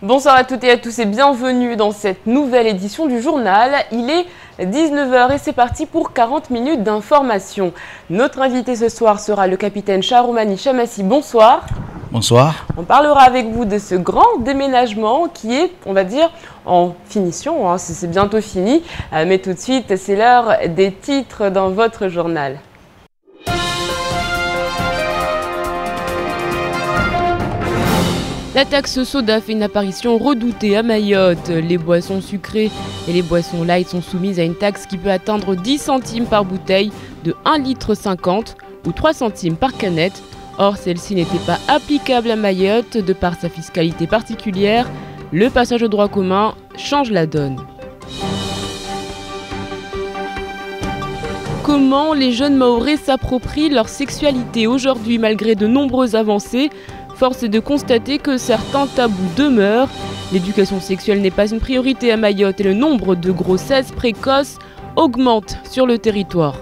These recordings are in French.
Bonsoir à toutes et à tous et bienvenue dans cette nouvelle édition du journal. Il est 19h et c'est parti pour 40 minutes d'information. Notre invité ce soir sera le capitaine Charoumani Chamassi. Bonsoir. Bonsoir. On parlera avec vous de ce grand déménagement qui est, on va dire, en finition. C'est bientôt fini. Mais tout de suite, c'est l'heure des titres dans votre journal. La taxe soda fait une apparition redoutée à Mayotte. Les boissons sucrées et les boissons light sont soumises à une taxe qui peut atteindre 10 centimes par bouteille de 1,50 litre ou 3 centimes par canette. Or, celle-ci n'était pas applicable à Mayotte de par sa fiscalité particulière. Le passage au droit commun change la donne. Comment les jeunes Mahorais s'approprient leur sexualité aujourd'hui malgré de nombreuses avancées? Force est de constater que certains tabous demeurent. L'éducation sexuelle n'est pas une priorité à Mayotte et le nombre de grossesses précoces augmente sur le territoire.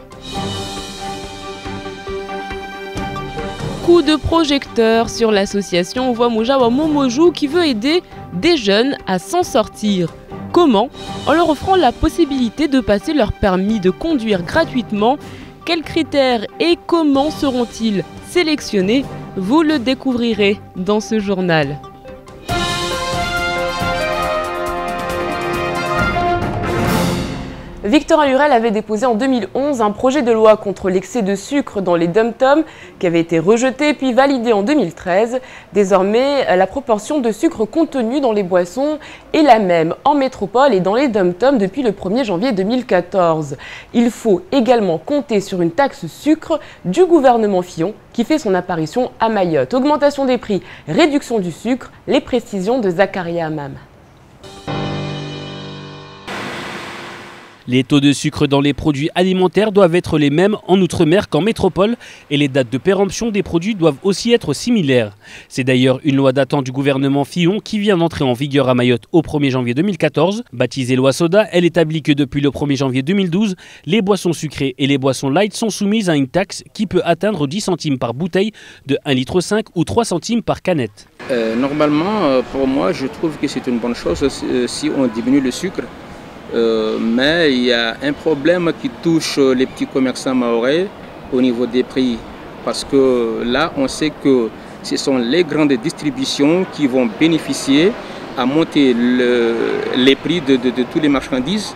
Coup de projecteur sur l'association Wamujawa Momoju qui veut aider des jeunes à s'en sortir. Comment? En leur offrant la possibilité de passer leur permis de conduire gratuitement. Quels critères et comment seront-ils sélectionnés? Vous le découvrirez dans ce journal. Victorin Lurel avait déposé en 2011 un projet de loi contre l'excès de sucre dans les dom-toms qui avait été rejeté puis validé en 2013. Désormais, la proportion de sucre contenu dans les boissons est la même en métropole et dans les dom-toms depuis le 1er janvier 2014. Il faut également compter sur une taxe sucre du gouvernement Fillon qui fait son apparition à Mayotte. Augmentation des prix, réduction du sucre, les précisions de Zakaria Hamam. Les taux de sucre dans les produits alimentaires doivent être les mêmes en Outre-mer qu'en métropole et les dates de péremption des produits doivent aussi être similaires. C'est d'ailleurs une loi datant du gouvernement Fillon qui vient d'entrer en vigueur à Mayotte au 1er janvier 2014. Baptisée loi soda, elle établit que depuis le 1er janvier 2012, les boissons sucrées et les boissons light sont soumises à une taxe qui peut atteindre 10 centimes par bouteille de 1,5 litre ou 3 centimes par canette. Normalement, pour moi, je trouve que c'est une bonne chose si on diminue le sucre. Mais il y a un problème qui touche les petits commerçants mahorais au niveau des prix. Parce que là, on sait que ce sont les grandes distributions qui vont bénéficier à monter les prix de toutes les marchandises.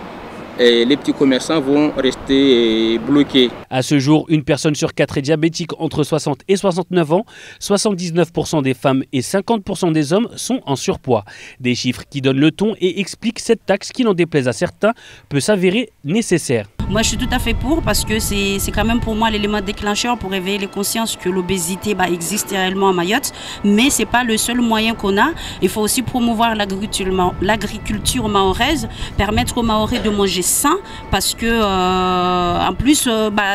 Et les petits commerçants vont rester bloqués. À ce jour, une personne sur 4 est diabétique entre 60 et 69 ans. 79% des femmes et 50% des hommes sont en surpoids. Des chiffres qui donnent le ton et expliquent cette taxe qui, n'en déplaise à certains, peut s'avérer nécessaire. Moi, je suis tout à fait pour parce que c'est quand même pour moi l'élément déclencheur pour réveiller les consciences que l'obésité existe réellement à Mayotte. Mais ce n'est pas le seul moyen qu'on a. Il faut aussi promouvoir l'agriculture mahoraise, permettre aux Mahorais de manger sain parce que en plus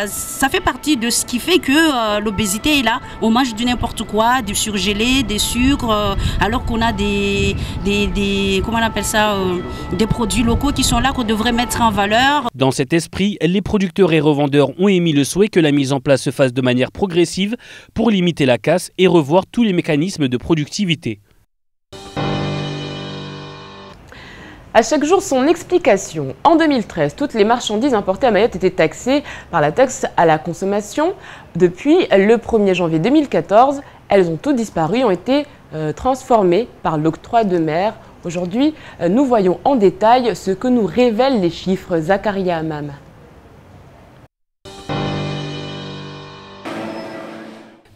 ça fait partie de ce qui fait que l'obésité est là. On mange du n'importe quoi, du surgelé, des sucres, alors qu'on a des comment on appelle ça, des produits locaux qui sont là qu'on devrait mettre en valeur. Dans cet esprit, les producteurs et revendeurs ont émis le souhait que la mise en place se fasse de manière progressive pour limiter la casse et revoir tous les mécanismes de productivité. À chaque jour, son explication. En 2013, toutes les marchandises importées à Mayotte étaient taxées par la taxe à la consommation. Depuis le 1er janvier 2014, elles ont toutes disparu et ont été transformées par l'octroi de mer. Aujourd'hui, nous voyons en détail ce que nous révèlent les chiffres. Zakaria Hamam.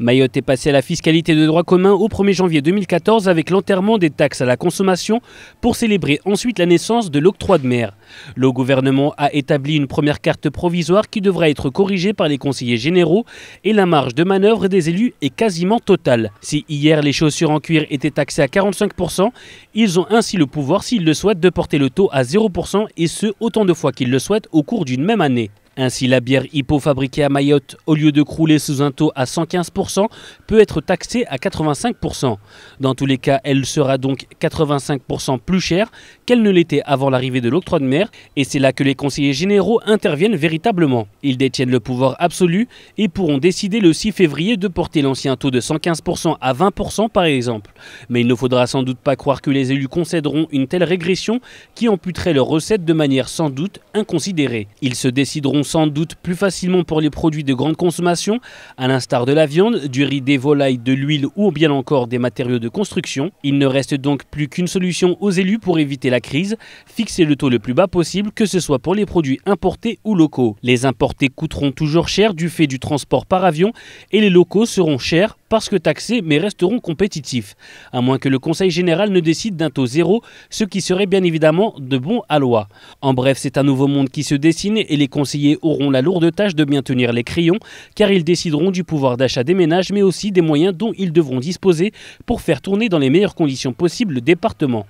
Mayotte est passée à la fiscalité de droit commun au 1er janvier 2014 avec l'enterrement des taxes à la consommation pour célébrer ensuite la naissance de l'octroi de mer. Le gouvernement a établi une première carte provisoire qui devra être corrigée par les conseillers généraux et la marge de manœuvre des élus est quasiment totale. Si hier les chaussures en cuir étaient taxées à 45%, ils ont ainsi le pouvoir, s'ils le souhaitent, de porter le taux à 0% et ce, autant de fois qu'ils le souhaitent au cours d'une même année. Ainsi, la bière Hippo fabriquée à Mayotte, au lieu de crouler sous un taux à 115%, peut être taxée à 85%. Dans tous les cas, elle sera donc 85% plus chère qu'elle ne l'était avant l'arrivée de l'octroi de mer. Et c'est là que les conseillers généraux interviennent véritablement. Ils détiennent le pouvoir absolu et pourront décider le 6 février de porter l'ancien taux de 115% à 20% par exemple. Mais il ne faudra sans doute pas croire que les élus concéderont une telle régression qui amputerait leurs recettes de manière sans doute inconsidérée. Ils se décideront sans doute plus facilement pour les produits de grande consommation, à l'instar de la viande, du riz, des volailles, de l'huile ou bien encore des matériaux de construction. Il ne reste donc plus qu'une solution aux élus pour éviter la crise, fixer le taux le plus bas possible, que ce soit pour les produits importés ou locaux. Les importés coûteront toujours cher du fait du transport par avion et les locaux seront chers parce que taxés mais resteront compétitifs, à moins que le Conseil général ne décide d'un taux zéro, ce qui serait bien évidemment de bon aloi. En bref, c'est un nouveau monde qui se dessine et les conseillers auront la lourde tâche de bien tenir les crayons, car ils décideront du pouvoir d'achat des ménages, mais aussi des moyens dont ils devront disposer pour faire tourner dans les meilleures conditions possibles le département.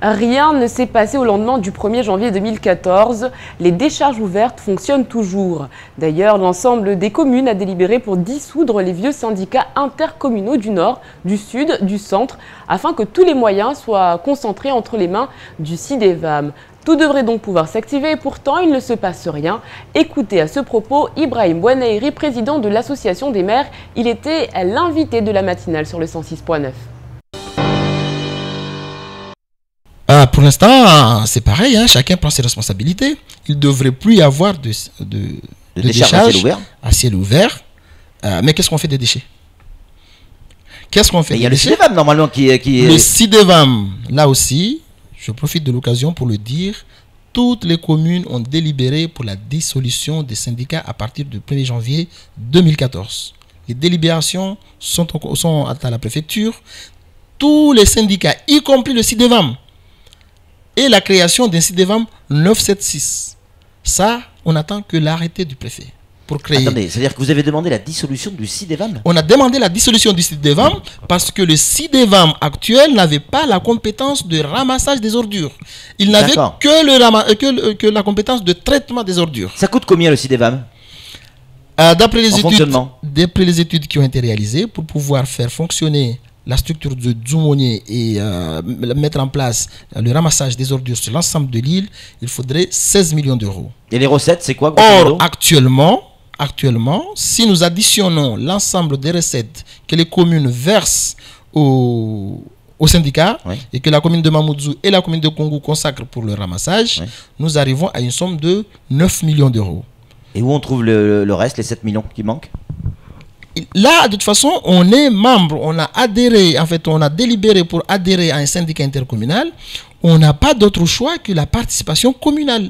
Rien ne s'est passé au lendemain du 1er janvier 2014. Les décharges ouvertes fonctionnent toujours. D'ailleurs, l'ensemble des communes a délibéré pour dissoudre les vieux syndicats intercommunaux du Nord, du Sud, du Centre, afin que tous les moyens soient concentrés entre les mains du CIDEVAM. Tout devrait donc pouvoir s'activer et pourtant il ne se passe rien. Écoutez à ce propos Ibrahim Bouanaïri, président de l'association des maires. Il était l'invité de la matinale sur le 106.9. Pour l'instant, c'est pareil, hein, chacun prend ses responsabilités. Il ne devrait plus y avoir de décharges à ciel ouvert. Mais qu'est-ce qu'on fait des déchets? Qu'est-ce qu'on fait? Il y a le CIDEVAM normalement qui est... Le CIDEVAM, là aussi, je profite de l'occasion pour le dire, toutes les communes ont délibéré pour la dissolution des syndicats à partir du 1er janvier 2014. Les délibérations sont à la préfecture. Tous les syndicats, y compris le CIDEVAM, et la création d'un CIDEVAM 976. Ça, on attend que l'arrêté du préfet pour créer. Attendez, c'est-à-dire que vous avez demandé la dissolution du CIDEVAM? On a demandé la dissolution du CIDEVAM parce que le CIDEVAM actuel n'avait pas la compétence de ramassage des ordures. Il n'avait que la compétence de traitement des ordures. Ça coûte combien le CIDEVAM? D'après les études qui ont été réalisées pour pouvoir faire fonctionner la structure de Dzoumonier et mettre en place le ramassage des ordures sur l'ensemble de l'île, il faudrait 16 millions d'euros. Et les recettes, c'est quoi? Or, actuellement, si nous additionnons l'ensemble des recettes que les communes versent au syndicat, oui, et que la commune de Mamoudzou et la commune de Kongou consacrent pour le ramassage, oui, nous arrivons à une somme de 9 millions d'euros. Et où on trouve le reste, les 7 millions qui manquent? Là, de toute façon, on est membre, on a adhéré, en fait, on a délibéré pour adhérer à un syndicat intercommunal. On n'a pas d'autre choix que la participation communale.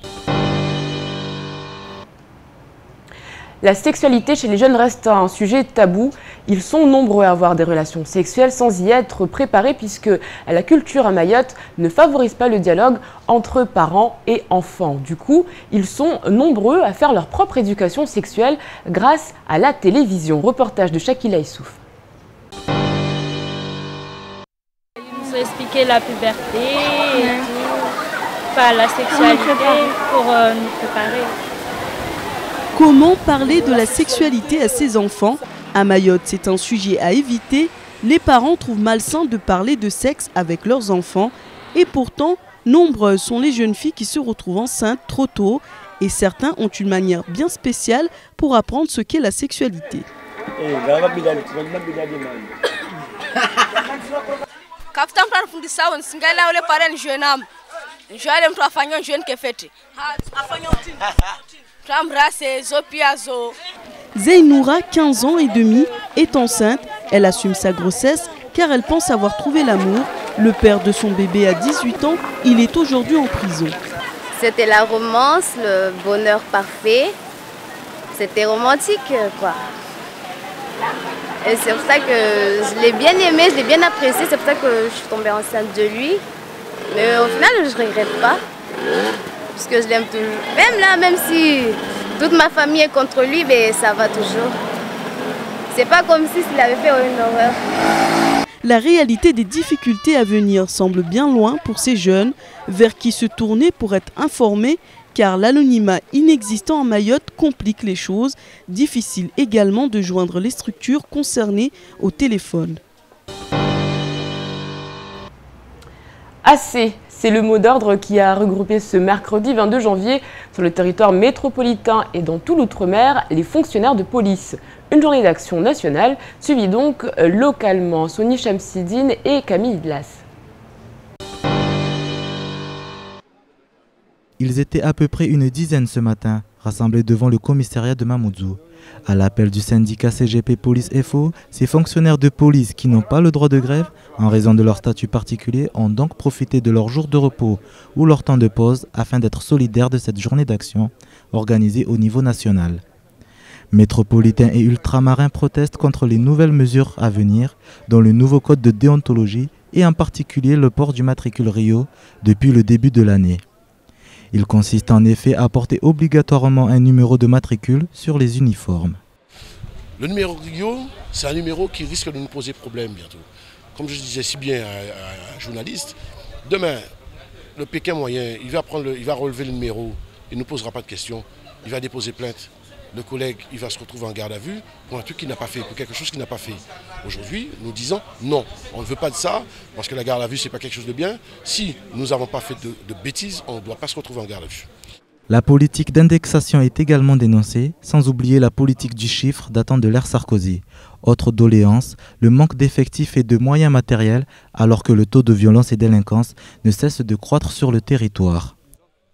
La sexualité chez les jeunes reste un sujet tabou. Ils sont nombreux à avoir des relations sexuelles sans y être préparés puisque la culture à Mayotte ne favorise pas le dialogue entre parents et enfants. Du coup, ils sont nombreux à faire leur propre éducation sexuelle grâce à la télévision. Reportage de Shakila Issouf. Ils nous ont expliqué la puberté et tout, pas la sexualité pour nous préparer. Comment parler de la sexualité à ses enfants? À Mayotte, c'est un sujet à éviter. Les parents trouvent malsain de parler de sexe avec leurs enfants. Et pourtant, nombreuses sont les jeunes filles qui se retrouvent enceintes trop tôt. Et certains ont une manière bien spéciale pour apprendre ce qu'est la sexualité. Zeynoura, 15 ans et demi, est enceinte. Elle assume sa grossesse car elle pense avoir trouvé l'amour. Le père de son bébé a 18 ans, il est aujourd'hui en prison. C'était la romance, le bonheur parfait. C'était romantique, quoi. Et c'est pour ça que je l'ai bien aimé, je l'ai bien apprécié. C'est pour ça que je suis tombée enceinte de lui. Mais au final, je ne regrette pas. Parce que je l'aime toujours. Même là, même si toute ma famille est contre lui, mais ça va toujours. C'est pas comme s'il avait fait une horreur. La réalité des difficultés à venir semble bien loin pour ces jeunes, vers qui se tourner pour être informés, car l'anonymat inexistant à Mayotte complique les choses. Difficile également de joindre les structures concernées au téléphone. Assez, c'est le mot d'ordre qui a regroupé ce mercredi 22 janvier sur le territoire métropolitain et dans tout l'outre-mer les fonctionnaires de police. Une journée d'action nationale suivie donc localement. Sony Chamsidine et Camille Idlas. Ils étaient à peu près une dizaine ce matin, rassemblés devant le commissariat de Mamoudzou. À l'appel du syndicat CGP Police FO, ces fonctionnaires de police qui n'ont pas le droit de grève, en raison de leur statut particulier, ont donc profité de leur jour de repos ou leur temps de pause afin d'être solidaires de cette journée d'action organisée au niveau national. Métropolitains et ultramarins protestent contre les nouvelles mesures à venir, dont le nouveau code de déontologie et en particulier le port du matricule Rio depuis le début de l'année. Il consiste en effet à porter obligatoirement un numéro de matricule sur les uniformes. Le numéro Rio, c'est un numéro qui risque de nous poser problème bientôt. Comme je disais si bien à un journaliste, demain, le Pékin moyen, il va relever le numéro, il ne nous posera pas de questions, il va déposer plainte. Le collègue, il va se retrouver en garde à vue pour un truc qu'il n'a pas fait, pour quelque chose qu'il n'a pas fait. Aujourd'hui, nous disons non, on ne veut pas de ça, parce que la garde à vue, ce n'est pas quelque chose de bien. Si nous n'avons pas fait de bêtises, on ne doit pas se retrouver en garde à vue. La politique d'indexation est également dénoncée, sans oublier la politique du chiffre datant de l'ère Sarkozy. Autre doléance, le manque d'effectifs et de moyens matériels, alors que le taux de violence et délinquance ne cesse de croître sur le territoire.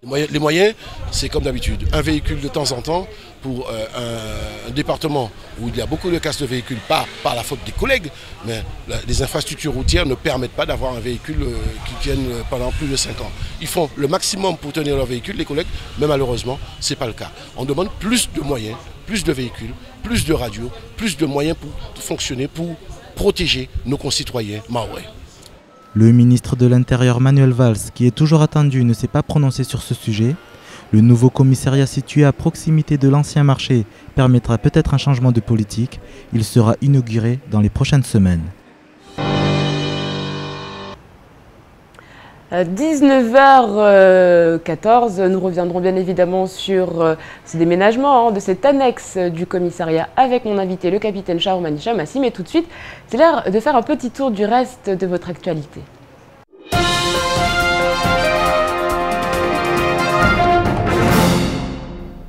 Les moyens, c'est comme d'habitude, un véhicule de temps en temps pour un département où il y a beaucoup de casses de véhicules, pas par la faute des collègues, mais les infrastructures routières ne permettent pas d'avoir un véhicule qui tienne pendant plus de 5 ans. Ils font le maximum pour tenir leur véhicule, les collègues, mais malheureusement, ce n'est pas le cas. On demande plus de moyens, plus de véhicules, plus de radios, plus de moyens pour fonctionner, pour protéger nos concitoyens mahorais. Le ministre de l'Intérieur Manuel Valls, qui est toujours attendu, ne s'est pas prononcé sur ce sujet. Le nouveau commissariat situé à proximité de l'ancien marché permettra peut-être un changement de politique. Il sera inauguré dans les prochaines semaines. 19h14, nous reviendrons bien évidemment sur ce déménagement de cette annexe du commissariat avec mon invité, le capitaine Charoumani Chamassi. Mais tout de suite, c'est l'heure de faire un petit tour du reste de votre actualité.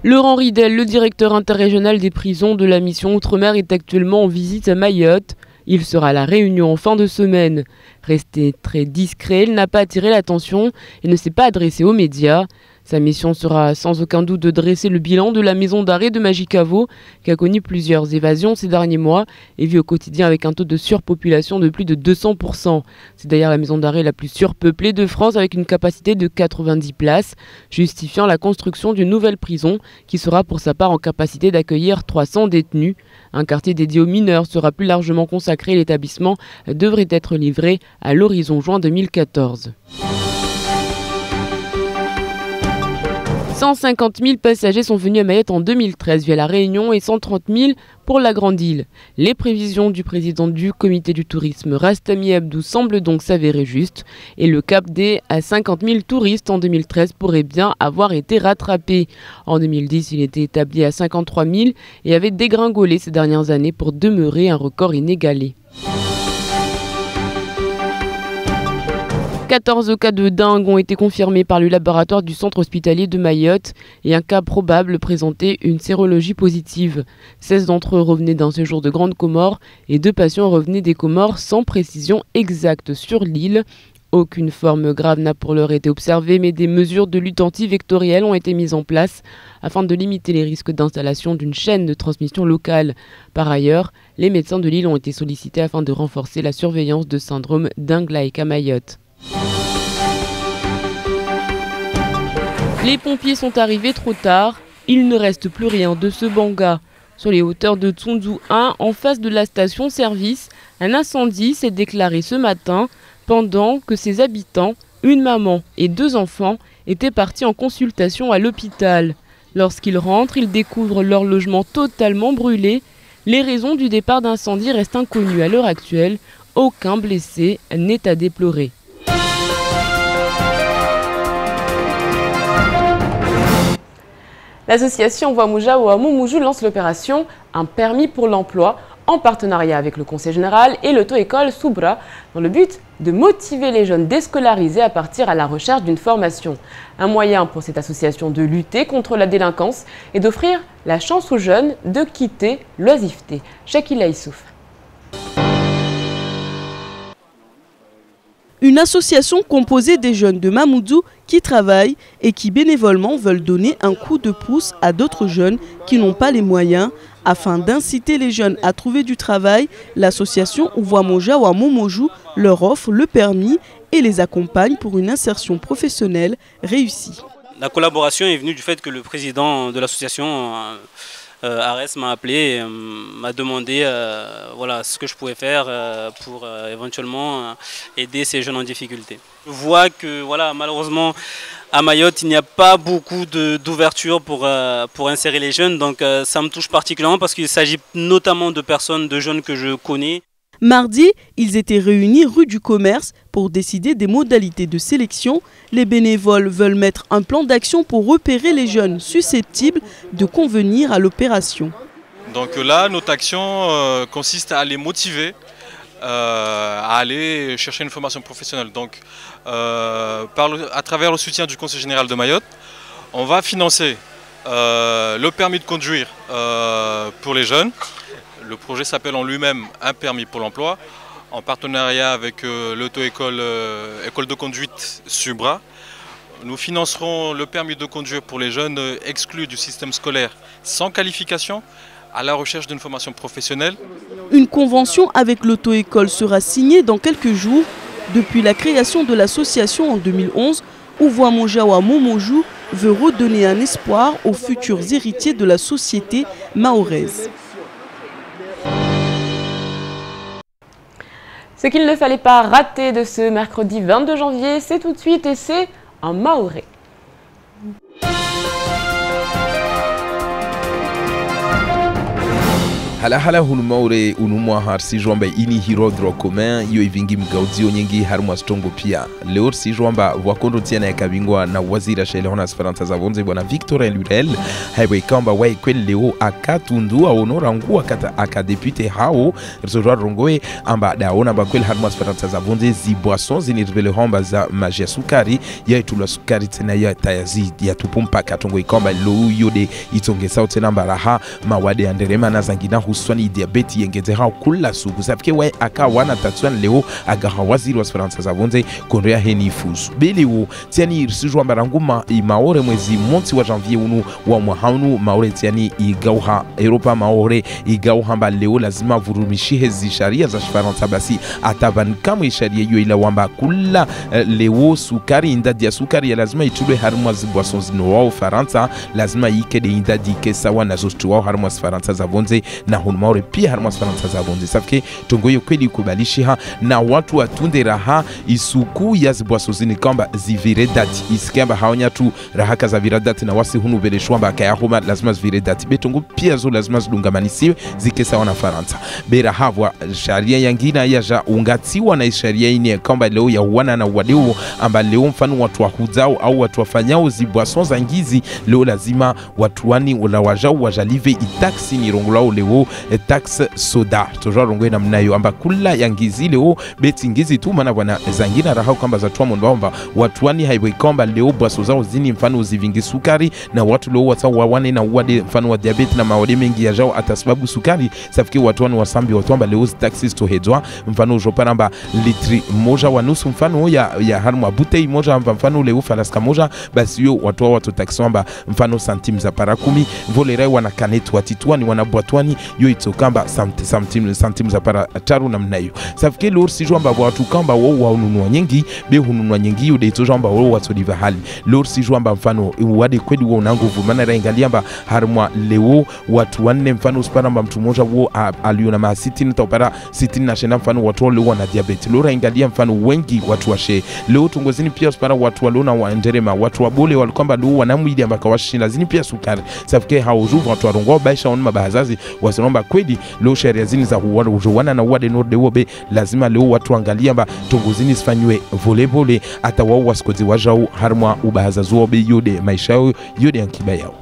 Laurent Ridel, le directeur interrégional des prisons de la mission Outre-mer, est actuellement en visite à Mayotte. Il sera à La Réunion en fin de semaine. Resté très discret, il n'a pas attiré l'attention et ne s'est pas adressé aux médias. Sa mission sera sans aucun doute de dresser le bilan de la maison d'arrêt de Majicavo, qui a connu plusieurs évasions ces derniers mois et vit au quotidien avec un taux de surpopulation de plus de 200%. C'est d'ailleurs la maison d'arrêt la plus surpeuplée de France avec une capacité de 90 places, justifiant la construction d'une nouvelle prison qui sera pour sa part en capacité d'accueillir 300 détenus. Un quartier dédié aux mineurs sera plus largement consacré. L'établissement devrait être livré à l'horizon juin 2014. 150 000 passagers sont venus à Mayotte en 2013 via La Réunion et 130 000 pour la Grande Île. Les prévisions du président du comité du tourisme, Rastami Abdou, semblent donc s'avérer justes et le cap des 50 000 touristes en 2013 pourrait bien avoir été rattrapé. En 2010, il était établi à 53 000 et avait dégringolé ces dernières années pour demeurer un record inégalé. 14 cas de dengue ont été confirmés par le laboratoire du centre hospitalier de Mayotte et un cas probable présentait une sérologie positive. 16 d'entre eux revenaient d'un séjour de Grande Comore et 2 patients revenaient des Comores sans précision exacte sur l'île. Aucune forme grave n'a pour l'heure été observée, mais des mesures de lutte antivectorielle ont été mises en place afin de limiter les risques d'installation d'une chaîne de transmission locale. Par ailleurs, les médecins de l'île ont été sollicités afin de renforcer la surveillance de syndrome dengue-like à Mayotte. Les pompiers sont arrivés trop tard. Il ne reste plus rien de ce banga. Sur les hauteurs de Tsunzu 1, en face de la station-service, un incendie s'est déclaré ce matin pendant que ses habitants, une maman et 2 enfants, étaient partis en consultation à l'hôpital. Lorsqu'ils rentrent, ils découvrent leur logement totalement brûlé. Les raisons du départ d'incendie restent inconnues à l'heure actuelle. Aucun blessé n'est à déplorer. L'association Wamuja Ouamoumoujou lance l'opération Un permis pour l'emploi en partenariat avec le Conseil général et l'auto-école Soubra dans le but de motiver les jeunes déscolarisés à partir à la recherche d'une formation. Un moyen pour cette association de lutter contre la délinquance et d'offrir la chance aux jeunes de quitter l'oisiveté. Shakila Issouf. Une association composée des jeunes de Mamoudzou qui travaillent et qui bénévolement veulent donner un coup de pouce à d'autres jeunes qui n'ont pas les moyens. Afin d'inciter les jeunes à trouver du travail, l'association Wamuja Ouamoumoujou leur offre le permis et les accompagne pour une insertion professionnelle réussie. La collaboration est venue du fait que le président de l'association, Arès, m'a appelé et m'a demandé voilà, ce que je pouvais faire pour éventuellement aider ces jeunes en difficulté. Je vois que voilà, malheureusement à Mayotte, il n'y a pas beaucoup d'ouverture pour insérer les jeunes, donc ça me touche particulièrement parce qu'il s'agit notamment de personnes, de jeunes que je connais. Mardi, ils étaient réunis rue du Commerce pour décider des modalités de sélection. Les bénévoles veulent mettre un plan d'action pour repérer les jeunes susceptibles de convenir à l'opération. Donc là, notre action consiste à les motiver à aller chercher une formation professionnelle. Donc, à travers le soutien du Conseil général de Mayotte, on va financer le permis de conduire pour les jeunes. Le projet s'appelle en lui-même Un permis pour l'emploi, en partenariat avec l'auto-école école de conduite Subra. Nous financerons le permis de conduire pour les jeunes exclus du système scolaire sans qualification, à la recherche d'une formation professionnelle. Une convention avec l'auto-école sera signée dans quelques jours. Depuis la création de l'association en 2011, Wamuja Ouamoumoujou veut redonner un espoir aux futurs héritiers de la société mahoraise. Ce qu'il ne fallait pas rater de ce mercredi 22 janvier, c'est tout de suite et c'est un Maoré. hala hunu maure unumwa harsi jomba ini hirodro commun iyo ivingi mgaudio nyingi harumwa stongo pia leo si jomba wakondo tiana ya kabingwa na wazira shele hona Esperanza Zavonze bwana Victor Lurel haiwe kamba wai kweli leo akatundu aonora ngua akadepute hao rzoja rongoe amba daona ba kweli harumwa Esperanza Zavonze zibwason zinirvele homba za magia sukari ya itula sukari tena ya tayazi ya tupumpa katongo ikamba lo yode itonge sauti namba raha mawade anderema na zangina uswani diabeti yengeze hao kula sugu sapike wai aka wana tatsuan leo agaha waziri wa Esperanza Zavonze konrea heni fusu beli wo tiani irsijwa mbaranguma maore mwezi monti wa janvier unu wa mwahanu maore tiani igauha Europa maore igauha mba leo lazima vurumishihe zi sharia za Esperanza basi ataban kama sharia yu ila wamba kula leo sukari indadi ya sukari ya lazima itulwe harumwa zibwason zino wao Faransa lazima ikede indadi kesawa na zostu wao harumwa Esperanza Zavonze na hunmaure pia harumwa Esperanza Zavonze safike tongoyo kweli kubalishiha na watu watunde raha isuku ya zibwaso zini kamba zivire dati isikamba haonya tu raha kaza vira dati na wasi hunu bele shwamba kaya huma lazima zivire dati betongo pia zo lazima zilungamanisiwe zikesa wana Faransa bera havwa sharia yangina ya ja ungatiwa na sharia ini kamba leo ya wana na wadeo amba leo mfano watu wahuzao au watu wafanyao zibwaso za ngizi leo lazima watu wani wala wajao wajalive itaksi ni rongulao leo tax soda toja rongwe na mnayo amba kula yangizi leo beti ngizi tu mana wana zangina rahau kamba za tuwa mondwa watu wani haiwe kamba leo bwaso zao zini mfano uzivingi sukari na watu leo wata wawane na uwade mfano wa diabeti na mawade mengi ya jao atasababu sukari safiki watu wani wasambi watu amba leo taxis tohedwa mfano ujoparamba litri moja wanusu mfano ya harumwa butei moja mfano leo falaska moja basi yo watu watu taxi wamba mfano santim za parakumi volere wana kanetu watituani wana buatuani yo itokamba santim za para taru na mnayo safike lor si jomba watu kamba wao waununua nyingi be hununua nyingi yo de tojamba wao watu diva hali lor si jomba mfano wade kweli wao na nguvu maana raingaliamba harumwa leo watu wanne mfano sparamba mtu mmoja wao aliona ma 60 topara 60 na shena mfano watu leo wana diabetes lor raingalia mfano wengi watu washe leo tungozini pia spara watu walona waenderema watu wabole walikwamba leo wanamwidi ambaka washi lazini pia sukari safike haujuvu watu warongo baisha on mabazazi tunaomba kweli leo sheria zini za huwana na wade norde wobe lazima leo watu angalia mba tongozini sifanywe volebole hata wao wasikozi wajao harmwa ubahaza zuobe yode maisha yao yode yankiba yao.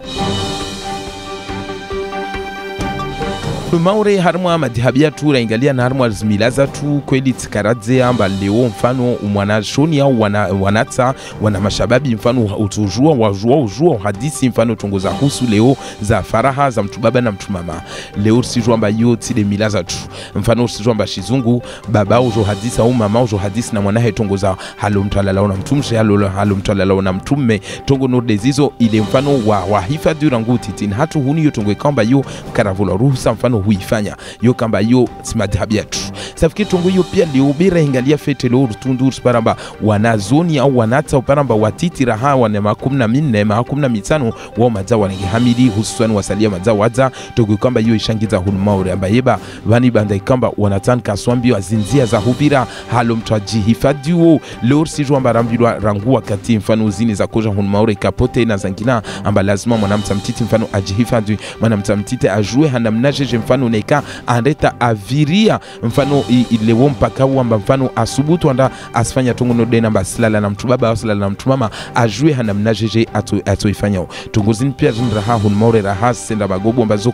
Maure harmwa madhabia tu raingalia na harmwa zmilaza tu kweli tikaradze amba leo mfano mwana shoni au wanata wana mashababi mfano utujua wajua hadisi mfano tongoza husu leo za faraha za mtu baba na mtu mama leo sijua amba yote de milaza tu mfano sijua amba shizungu baba ujo hadisi au mama ujo hadisi na mwanae tongoza halo mtalala na mtumshe halo mtalala na mtumme tongo norde zizo ile mfano wa hifadhi ranguti tin hatu huni yo tongo kamba yo karavula ruhusa mfano huifanya yo kamba yo simadhabia tu safiki tongo yo pia leo bira ingalia fete leo tundur paramba wanazoni au wanata paramba watiti raha wana 14 15 wao mazawa wangi hamidi hususan wasalia mazawa waza tongo kamba yo ishangiza hulmaure amba yeba bani banda kamba wanatan kaswambi azinzia za hubira halo mtaji hifadhiwo leo sijua mbarambirwa rangu wakati mfano zini za koja hulmaure kapote na zangina amba lazima mwanamta mtiti mfano ajihifadhi mwanamta mtiti ajue hanamnaje mfano neka andeta aviria mfano ilewo mpaka wamba mfano asubutu anda asfanya tongo no dena basilala na mtu baba au silala na mtu mama ajue hanamnaje atoifanya tongozini pia raha hulmaure raha senda bagobo ambazo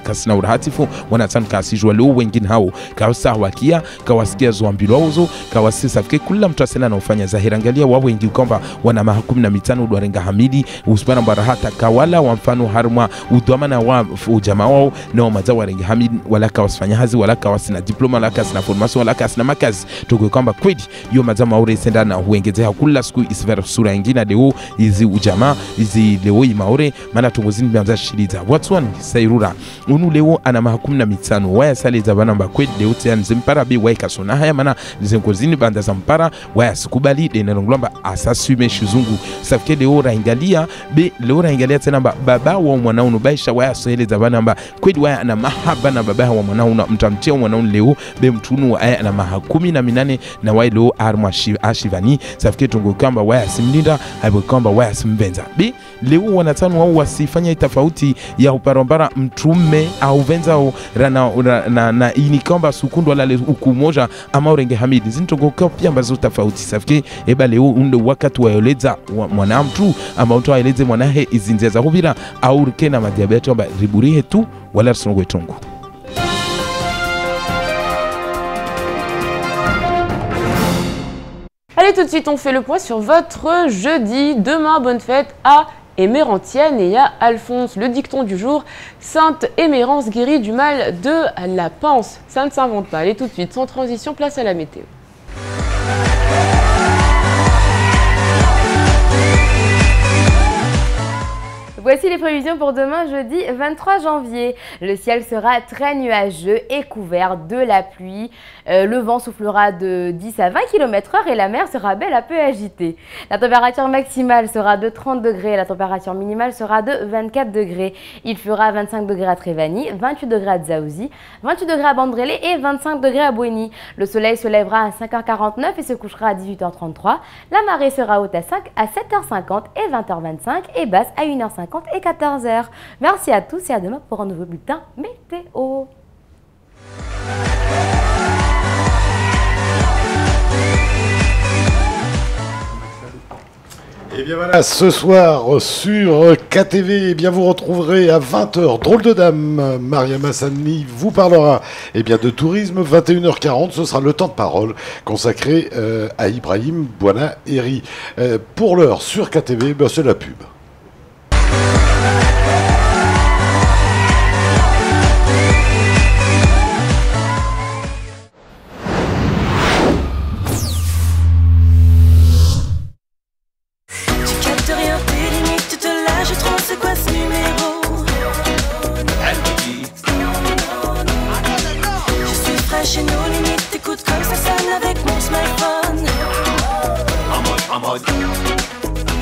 kasina urahatifu wanatan kasijwa leo wengine hao kawasa wakia kawasikia zoambilo wazo kawasisa fike kula mtu asena na ufanya zahira angalia wao wengi kwamba wana 15 udwarenga hamidi usbana barahata kawala wa mfano harma udwamana wa ujamaa wao na mazawa renga hamidi wala kawasifanya hazi wala kawasina diploma wala kasina formation wala kasina makazi tuko kwamba kweli yo mazama aure senda na huengezea kula siku isivera sura nyingine leo hizi ujamaa hizi leo imaure maana tungozini bianza shiriza watu wani sairura unu leo ana 15 waya sale za bana mba kweli leo tena zimpara bi waika sona haya maana zinkozini banda za mpara waya sikubali de nalongolamba asasume shizungu safike leo raingalia be leo raingalia tena baba wa mwanao nubaisha waya soele za bana mba kweli waya ana mahaba na baba wa mwanao mtamtia mwanao leo be mtunu waya ana 18 na waya leo arma ashivani safike tungo kamba waya simlinda hapo kamba waya simbenza be leo wanatano wao wasifanya tofauti ya uparambara mtume au venza na ini kamba sukundu wala ukumoja ama urenge hamidi zintogo pia ambazo tofauti safike eba leo unde wakati waeleza mwanamtu ama mtu aeleze mwanahe izinzia za hubira au rikena madiabetes amba riburihe tu wala songo etongo. Allez, tout de suite, on fait le point sur votre jeudi. Demain, bonne fête à Émérantienne et à Alphonse. Le dicton du jour, Sainte Émérance guérit du mal de la panse. Ça ne s'invente pas. Allez, tout de suite, sans transition, place à la météo. Voici les prévisions pour demain, jeudi 23 janvier. Le ciel sera très nuageux et couvert de la pluie. Le vent soufflera de 10 à 20 km/h et la mer sera belle à peu agitée. La température maximale sera de 30 degrés et la température minimale sera de 24 degrés. Il fera 25 degrés à Trévani, 28 degrés à Dzaouzi, 28 degrés à Bandrélé et 25 degrés à Bouéni. Le soleil se lèvera à 5h49 et se couchera à 18h33. La marée sera haute à 7h50 et 20h25 et basse à 1h50 et 14h. Merci à tous et à demain pour un nouveau bulletin météo. Et bien voilà, ce soir sur KTV, eh bien vous retrouverez à 20h Drôle de Dame. Mariam Hassani vous parlera de tourisme. 21h40, ce sera le temps de parole consacré à Ibrahim Bouana Eri. Pour l'heure sur KTV, c'est la pub.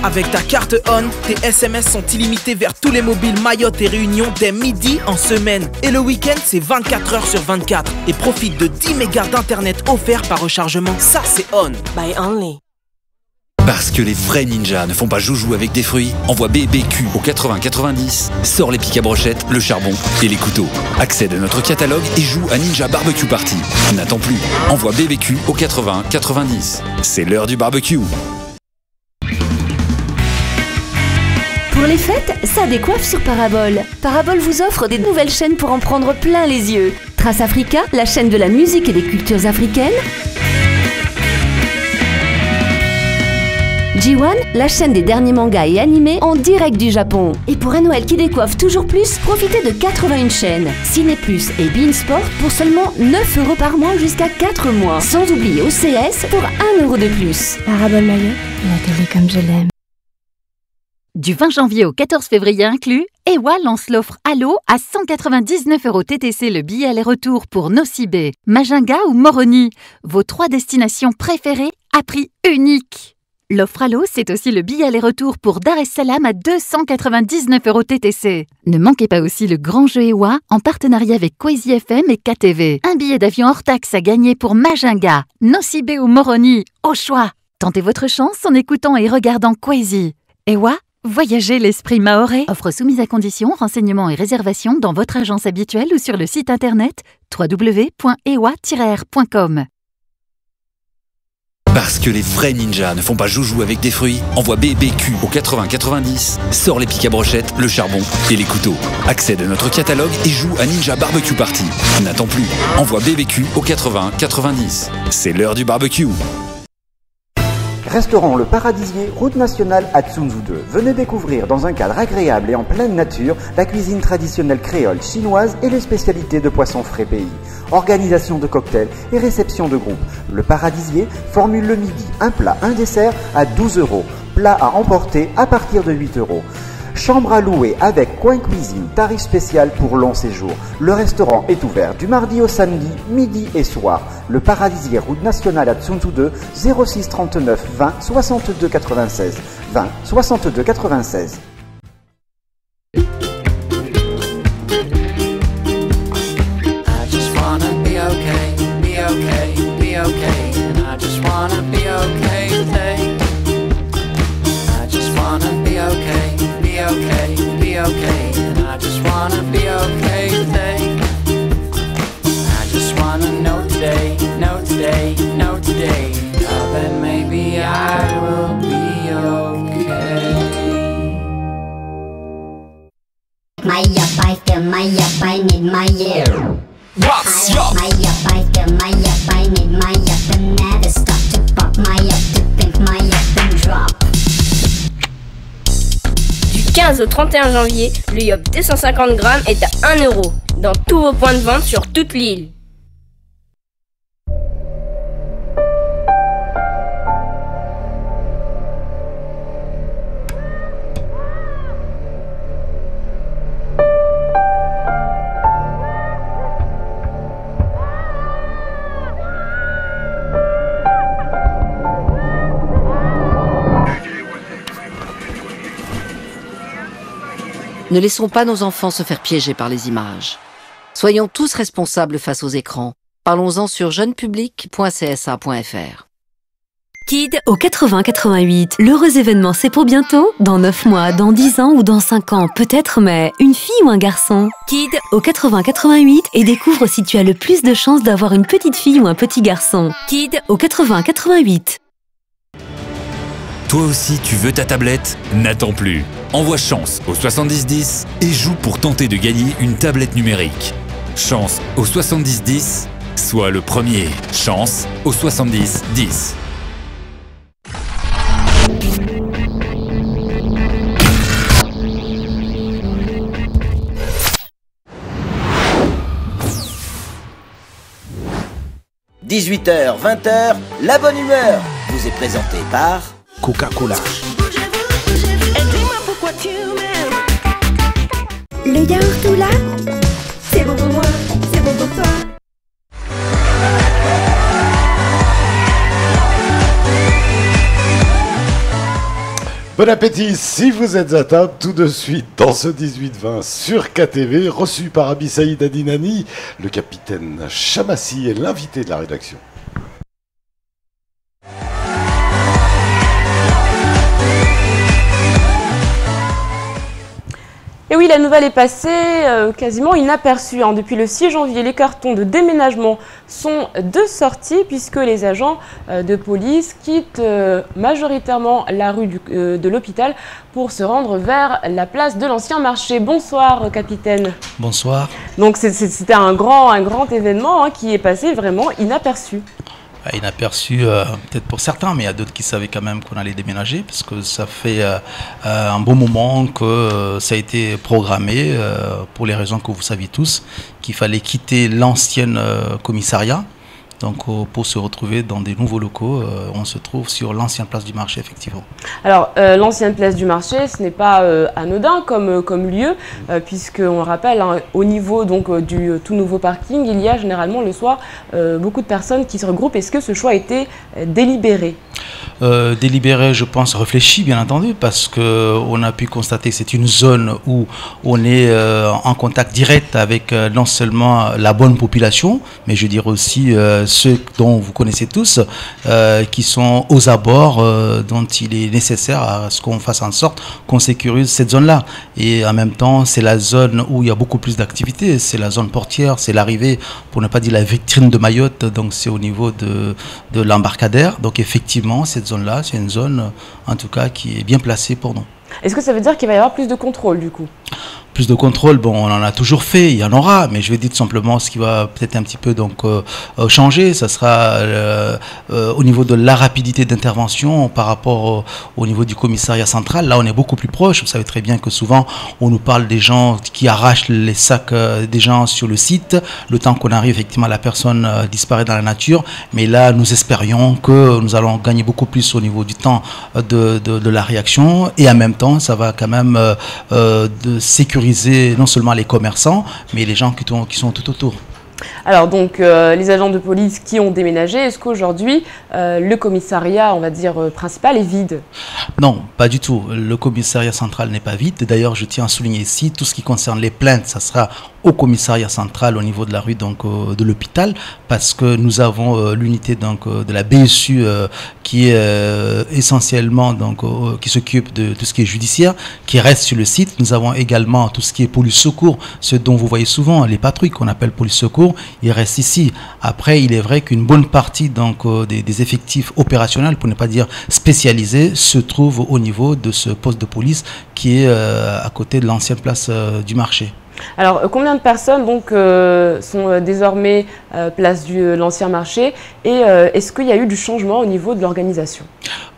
Avec ta carte ON, tes SMS sont illimités vers tous les mobiles Mayotte et Réunion dès midi en semaine. Et le week-end, c'est 24 heures sur 24. Et profite de 10 mégas d'internet offerts par rechargement. Ça, c'est ON. By Only. Parce que les vrais ninjas ne font pas joujou avec des fruits, envoie BBQ au 80 90, sors les pics à brochettes, le charbon et les couteaux. Accède à notre catalogue et joue à Ninja Barbecue Party. N'attends plus, envoie BBQ au 80 90. C'est l'heure du barbecue. Pour les fêtes, ça décoiffe sur Parabole. Parabole vous offre des nouvelles chaînes pour en prendre plein les yeux. Trace Africa, la chaîne de la musique et des cultures africaines. G1, la chaîne des derniers mangas et animés en direct du Japon. Et pour un Noël qui décoiffe toujours plus, profitez de 81 chaînes. Ciné Plus et Bein Sport pour seulement 9 € par mois jusqu'à 4 mois. Sans oublier OCS pour 1 € de plus. Parabole Mayotte, la télé comme je l'aime. Du 20 janvier au 14 février inclus, EWA lance l'offre Allo à 199 € TTC le billet aller-retour pour Nosibé, Majinga ou Moroni. Vos 3 destinations préférées à prix unique. L'offre Allo, c'est aussi le billet aller-retour pour Dar es Salaam à 299 € TTC. Ne manquez pas aussi le grand jeu EWA en partenariat avec Kwezi FM et KTV. Un billet d'avion hors taxe à gagner pour Majinga, Nosibé ou Moroni, au choix. Tentez votre chance en écoutant et regardant Kwezi. EWA, voyagez l'esprit mahorais. Offre soumise à conditions, renseignements et réservations dans votre agence habituelle ou sur le site internet www.ewa-r.com. Parce que les vrais ninjas ne font pas joujou avec des fruits, envoie BBQ au 80 90, sors les pics à brochettes, le charbon et les couteaux. Accède à notre catalogue et joue à Ninja Barbecue Party. N'attends plus, envoie BBQ au 80 90. C'est l'heure du barbecue. Restaurant Le Paradisier, route nationale à Tsunzu 2. Venez découvrir dans un cadre agréable et en pleine nature la cuisine traditionnelle créole, chinoise et les spécialités de poissons frais pays. Organisation de cocktails et réception de groupe. Le Paradisier formule le midi, un plat, un dessert à 12 €. Plat à emporter à partir de 8 €. Chambre à louer avec coin cuisine, tarif spécial pour long séjour. Le restaurant est ouvert du mardi au samedi, midi et soir. Le Paradisier, route nationale à Tsunzu 2, 06 39 20 62 96. 20 62 96. Du 15 au 31 janvier, le Yop 250 grammes est à 1 € dans tous vos points de vente sur toute l'île. Ne laissons pas nos enfants se faire piéger par les images. Soyons tous responsables face aux écrans. Parlons-en sur jeunepublic.csa.fr. Kid au 80-88. L'heureux événement, c'est pour bientôt? Dans 9 mois, dans 10 ans ou dans 5 ans, peut-être, mais une fille ou un garçon? Kid au 80-88 et découvre si tu as le plus de chances d'avoir une petite fille ou un petit garçon. Kid au 80-88. Toi aussi, tu veux ta tablette? N'attends plus. Envoie Chance au 7010 et joue pour tenter de gagner une tablette numérique. Chance au 7010, sois le premier. Chance au 7010. « 18h, 20h, la bonne humeur vous est présentée par Coca-Cola. Le yaourt tout là, c'est bon pour moi, c'est bon pour toi. Bon appétit si vous êtes à table tout de suite dans ce 18-20 sur KTV, reçu par Abi Saïd Adinani, le capitaine Chamassi et l'invité de la rédaction. Et oui, la nouvelle est passée quasiment inaperçue. Depuis le 6 janvier, les cartons de déménagement sont de sortie puisque les agents de police quittent majoritairement la rue de l'hôpital pour se rendre vers la place de l'ancien marché. Bonsoir, capitaine. Bonsoir. Donc c'était un grand événement qui est passé vraiment inaperçu. Inaperçu peut-être pour certains, mais il y a d'autres qui savaient quand même qu'on allait déménager parce que ça fait un bon moment que ça a été programmé pour les raisons que vous saviez tous, qu'il fallait quitter l'ancien commissariat. Donc pour se retrouver dans des nouveaux locaux, on se trouve sur l'ancienne place du marché, effectivement. Alors l'ancienne place du marché, ce n'est pas anodin comme lieu, puisqu'on le rappelle, au niveau donc, du tout nouveau parking, il y a généralement le soir beaucoup de personnes qui se regroupent. Est-ce que ce choix a été délibéré? Délibéré, je pense, réfléchi, bien entendu, parce qu'on a pu constater que c'est une zone où on est en contact direct avec non seulement la bonne population, mais je dirais aussi ceux dont vous connaissez tous, qui sont aux abords, dont il est nécessaire à ce qu'on fasse en sorte qu'on sécurise cette zone-là. Et en même temps, c'est la zone où il y a beaucoup plus d'activités, c'est la zone portière, c'est l'arrivée, pour ne pas dire la vitrine de Mayotte, donc c'est au niveau de l'embarcadère. Donc effectivement, cette zone-là, c'est une zone, en tout cas, qui est bien placée pour nous. Est-ce que ça veut dire qu'il va y avoir plus de contrôle, du coup? Plus de contrôle, bon, on en a toujours fait, il y en aura, mais je vais dire tout simplement ce qui va peut-être un petit peu donc changer, ça sera au niveau de la rapidité d'intervention par rapport au niveau du commissariat central. Là, on est beaucoup plus proche. Vous savez très bien que souvent, on nous parle des gens qui arrachent les sacs des gens sur le site. Le temps qu'on arrive, effectivement, la personne disparaît dans la nature. Mais là, nous espérions que nous allons gagner beaucoup plus au niveau du temps de la réaction. Et en même temps, ça va quand même sécuriser non seulement les commerçants, mais les gens qui sont tout autour. Alors donc, les agents de police qui ont déménagé, est-ce qu'aujourd'hui, le commissariat, on va dire, principal est vide? Non, pas du tout. Le commissariat central n'est pas vide. D'ailleurs, je tiens à souligner ici, tout ce qui concerne les plaintes, ça sera au commissariat central au niveau de la rue donc, de l'hôpital, parce que nous avons l'unité donc de la BSU qui est essentiellement donc qui s'occupe de tout ce qui est judiciaire, qui reste sur le site. Nous avons également tout ce qui est police secours, ce dont vous voyez souvent les patrouilles qu'on appelle police secours, ils restent ici. Après, il est vrai qu'une bonne partie donc des effectifs opérationnels, pour ne pas dire spécialisés, se trouve au niveau de ce poste de police qui est à côté de l'ancienne place du marché. Alors, combien de personnes donc, sont désormais place de l'ancien marché et est-ce qu'il y a eu du changement au niveau de l'organisation?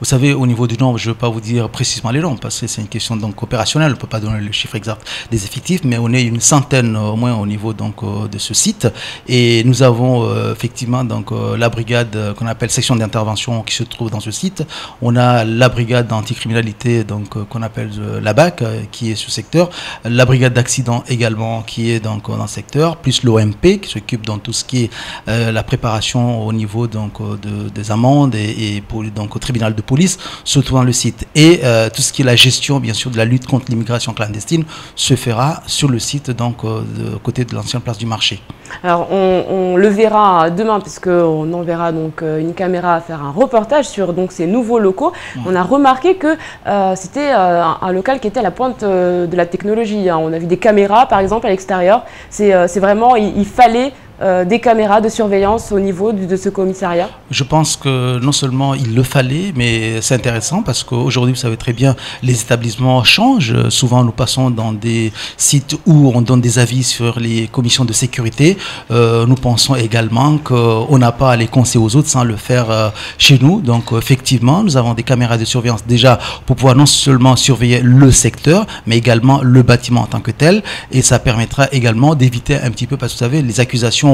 Vous savez, au niveau du nombre, je ne vais pas vous dire précisément les nombres parce que c'est une question donc, opérationnelle, on ne peut pas donner le chiffre exact des effectifs, mais on est une centaine au moins au niveau donc, de ce site et nous avons effectivement donc, la brigade qu'on appelle section d'intervention qui se trouve dans ce site. On a la brigade d'anticriminalité qu'on appelle la BAC qui est ce secteur, la brigade d'accident également qui est donc dans le secteur, plus l'OMP qui s'occupe dans tout ce qui est la préparation au niveau donc des amendes et donc au tribunal de police, surtout dans le site. Et tout ce qui est la gestion bien sûr de la lutte contre l'immigration clandestine se fera sur le site donc de côté de l'ancienne place du marché. Alors on le verra demain puisqu'on enverra donc une caméra faire un reportage sur donc ces nouveaux locaux. On a remarqué que c'était un local qui était à la pointe de la technologie. On a vu des caméras par exemple à l'extérieur. C'est vraiment, il fallait des caméras de surveillance au niveau de ce commissariat? Je pense que non seulement il le fallait, mais c'est intéressant parce qu'aujourd'hui, vous savez très bien, les établissements changent. Souvent, nous passons dans des sites où on donne des avis sur les commissions de sécurité. Nous pensons également qu'on n'a pas à les conseiller aux autres sans le faire chez nous. Donc, effectivement, nous avons des caméras de surveillance déjà pour pouvoir non seulement surveiller le secteur, mais également le bâtiment en tant que tel. Et ça permettra également d'éviter un petit peu, parce que vous savez, les accusations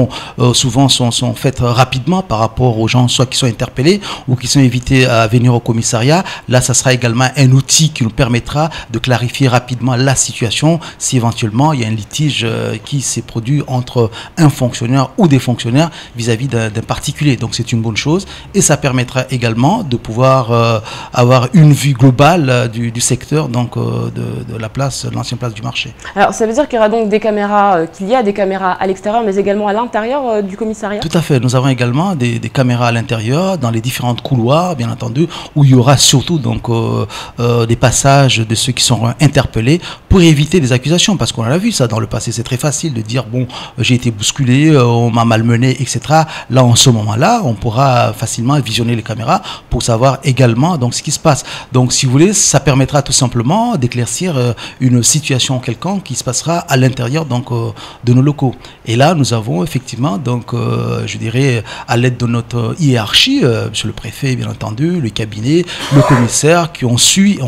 souvent sont faites rapidement par rapport aux gens soit qui sont interpellés ou qui sont invités à venir au commissariat. Là, ça sera également un outil qui nous permettra de clarifier rapidement la situation si éventuellement il y a un litige qui s'est produit entre un fonctionnaire ou des fonctionnaires vis-à-vis d'un particulier. Donc c'est une bonne chose et ça permettra également de pouvoir avoir une vue globale du secteur donc de la place, l'ancienne place du marché. Alors ça veut dire qu'il y aura donc des caméras, qu'il y a des caméras à l'extérieur mais également à l'intérieur l'intérieur du commissariat? Tout à fait. Nous avons également des caméras à l'intérieur, dans les différents couloirs, bien entendu, où il y aura surtout donc des passages de ceux qui seront interpellés pour éviter des accusations. Parce qu'on a vu ça dans le passé. C'est très facile de dire, bon, j'ai été bousculé, on m'a malmené, etc. Là, en ce moment-là, on pourra facilement visionner les caméras pour savoir également donc, ce qui se passe. Donc, si vous voulez, ça permettra tout simplement d'éclaircir une situation quelconque qui se passera à l'intérieur donc de nos locaux. Et là, nous avons effectivement donc, je dirais, à l'aide de notre hiérarchie, monsieur le préfet, bien entendu, le cabinet, le commissaire, qui ont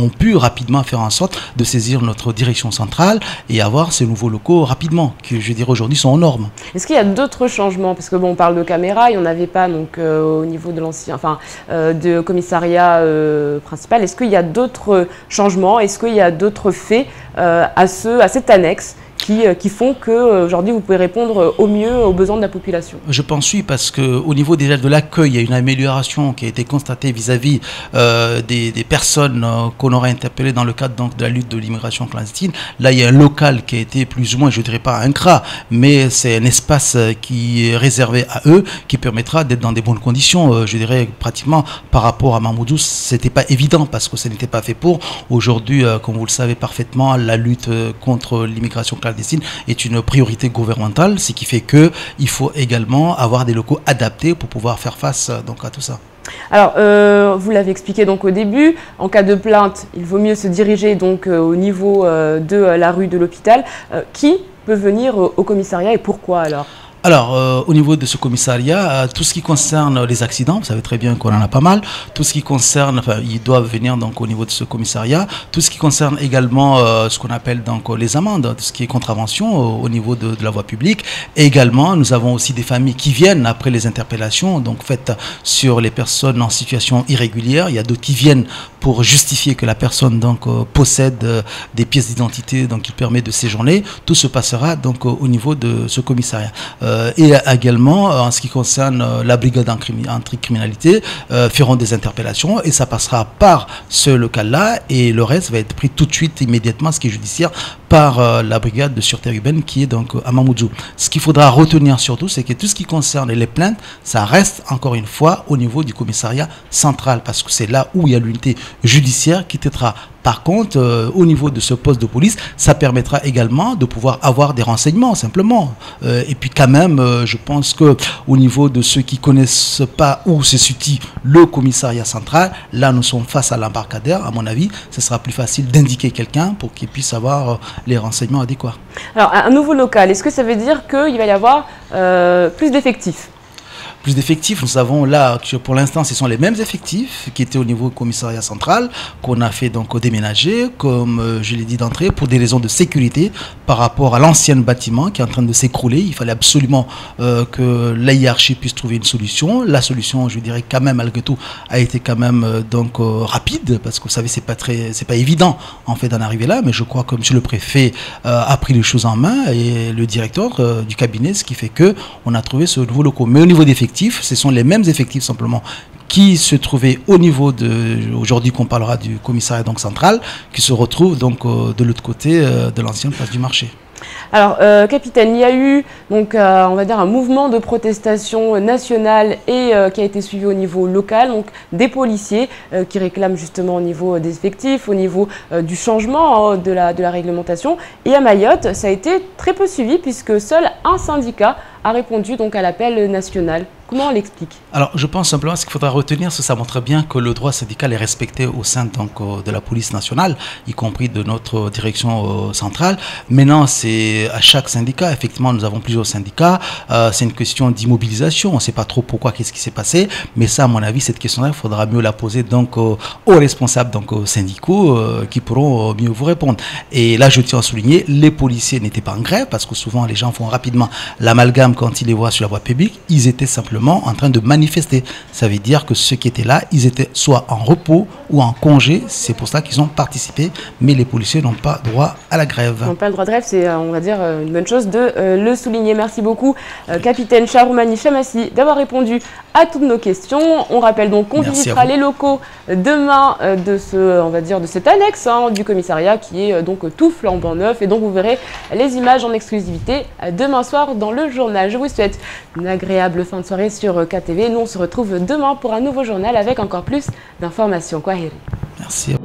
pu rapidement faire en sorte de saisir notre direction centrale et avoir ces nouveaux locaux rapidement, qui, je dirais, aujourd'hui sont en normes. Est-ce qu'il y a d'autres changements? Parce que bon, on parle de caméras, il n'y en avait pas donc au niveau de l'ancien, enfin, de commissariat principal. Est-ce qu'il y a d'autres changements? Est-ce qu'il y a d'autres faits à cette annexe qui font qu'aujourd'hui vous pouvez répondre au mieux aux besoins de la population? Je pense oui, parce qu'au niveau déjà de l'accueil, il y a une amélioration qui a été constatée vis-à-vis des personnes qu'on aura interpellées dans le cadre donc, de la lutte de l'immigration clandestine. Là, il y a un local qui a été plus ou moins, je ne dirais pas un CRA, mais c'est un espace qui est réservé à eux, qui permettra d'être dans des bonnes conditions. Je dirais pratiquement par rapport à Mamoudzou, ce n'était pas évident parce que ce n'était pas fait pour. Aujourd'hui, comme vous le savez parfaitement, la lutte contre l'immigration clandestine est une priorité gouvernementale, ce qui fait qu'il faut également avoir des locaux adaptés pour pouvoir faire face donc, à tout ça. Alors, vous l'avez expliqué donc au début, en cas de plainte, il vaut mieux se diriger donc au niveau de la rue de l'hôpital. Qui peut venir au commissariat et pourquoi alors? Alors, au niveau de ce commissariat, tout ce qui concerne les accidents, vous savez très bien qu'on en a pas mal, tout ce qui concerne, enfin, ils doivent venir donc au niveau de ce commissariat, tout ce qui concerne également ce qu'on appelle donc les amendes, tout ce qui est contravention au niveau de la voie publique. Et également, nous avons aussi des familles qui viennent après les interpellations, donc faites sur les personnes en situation irrégulière. Il y a d'autres qui viennent pour justifier que la personne donc possède des pièces d'identité donc qui permet de séjourner. Tout se passera donc au niveau de ce commissariat. Et également, en ce qui concerne la brigade anticriminalité, feront des interpellations et ça passera par ce local-là et le reste va être pris tout de suite, immédiatement, ce qui est judiciaire, par la brigade de sûreté urbaine qui est donc à Mamoudzou. Ce qu'il faudra retenir surtout, c'est que tout ce qui concerne les plaintes, ça reste encore une fois au niveau du commissariat central parce que c'est là où il y a l'unité judiciaire qui traitera. Par contre, au niveau de ce poste de police, ça permettra également de pouvoir avoir des renseignements, simplement. Et puis quand même, je pense qu'au niveau de ceux qui ne connaissent pas où se situe le commissariat central, là nous sommes face à l'embarcadère, à mon avis, ce sera plus facile d'indiquer quelqu'un pour qu'il puisse avoir les renseignements adéquats. Alors, un nouveau local, est-ce que ça veut dire qu'il va y avoir plus d'effectifs ? Plus d'effectifs, nous savons là que pour l'instant ce sont les mêmes effectifs qui étaient au niveau du commissariat central qu'on a fait donc déménager, comme je l'ai dit d'entrée, pour des raisons de sécurité par rapport à l'ancien bâtiment qui est en train de s'écrouler. Il fallait absolument que la hiérarchie puisse trouver une solution. La solution, je dirais quand même malgré tout, a été quand même donc rapide parce que vous savez c'est pas évident en fait d'en arriver là, mais je crois que monsieur le préfet a pris les choses en main et le directeur du cabinet, ce qui fait que on a trouvé ce nouveau local. Mais au niveau d'effectifs, ce sont les mêmes effectifs simplement qui se trouvaient au niveau de, aujourd'hui qu'on parlera du commissariat donc central, qui se retrouvent donc de l'autre côté de l'ancienne place du marché. Alors, capitaine, il y a eu donc, on va dire un mouvement de protestation nationale et qui a été suivi au niveau local, donc des policiers qui réclament justement au niveau des effectifs, au niveau du changement de la réglementation. Et à Mayotte, ça a été très peu suivi puisque seul un syndicat a répondu donc à l'appel national. Comment on l'explique? Alors, je pense simplement ce qu'il faudra retenir, c'est que ça montre bien que le droit syndical est respecté au sein donc, de la police nationale, y compris de notre direction centrale. Maintenant, c'est à chaque syndicat. Effectivement, nous avons plusieurs syndicats. C'est une question d'immobilisation. On ne sait pas trop pourquoi, qu'est-ce qui s'est passé. Mais ça, à mon avis, cette question-là, il faudra mieux la poser donc, aux responsables donc, aux syndicaux qui pourront mieux vous répondre. Et là, je tiens à souligner, les policiers n'étaient pas en grève parce que souvent, les gens font rapidement l'amalgame quand ils les voient sur la voie publique. Ils étaient simplement simplement en train de manifester. Ça veut dire que ceux qui étaient là, ils étaient soit en repos ou en congé. C'est pour ça qu'ils ont participé, mais les policiers n'ont pas droit à la grève. Ils n'ont pas le droit de grève, c'est, on va dire, une bonne chose de le souligner. Merci beaucoup, capitaine Charoumani Chamassi, d'avoir répondu à toutes nos questions. On rappelle donc qu'on visitera les locaux demain de cette annexe du commissariat qui est donc tout flambant neuf. Et donc vous verrez les images en exclusivité demain soir dans le journal. Je vous souhaite une agréable fin de soirée sur KTV. Nous on se retrouve demain pour un nouveau journal avec encore plus d'informations. Kwaheri. Merci.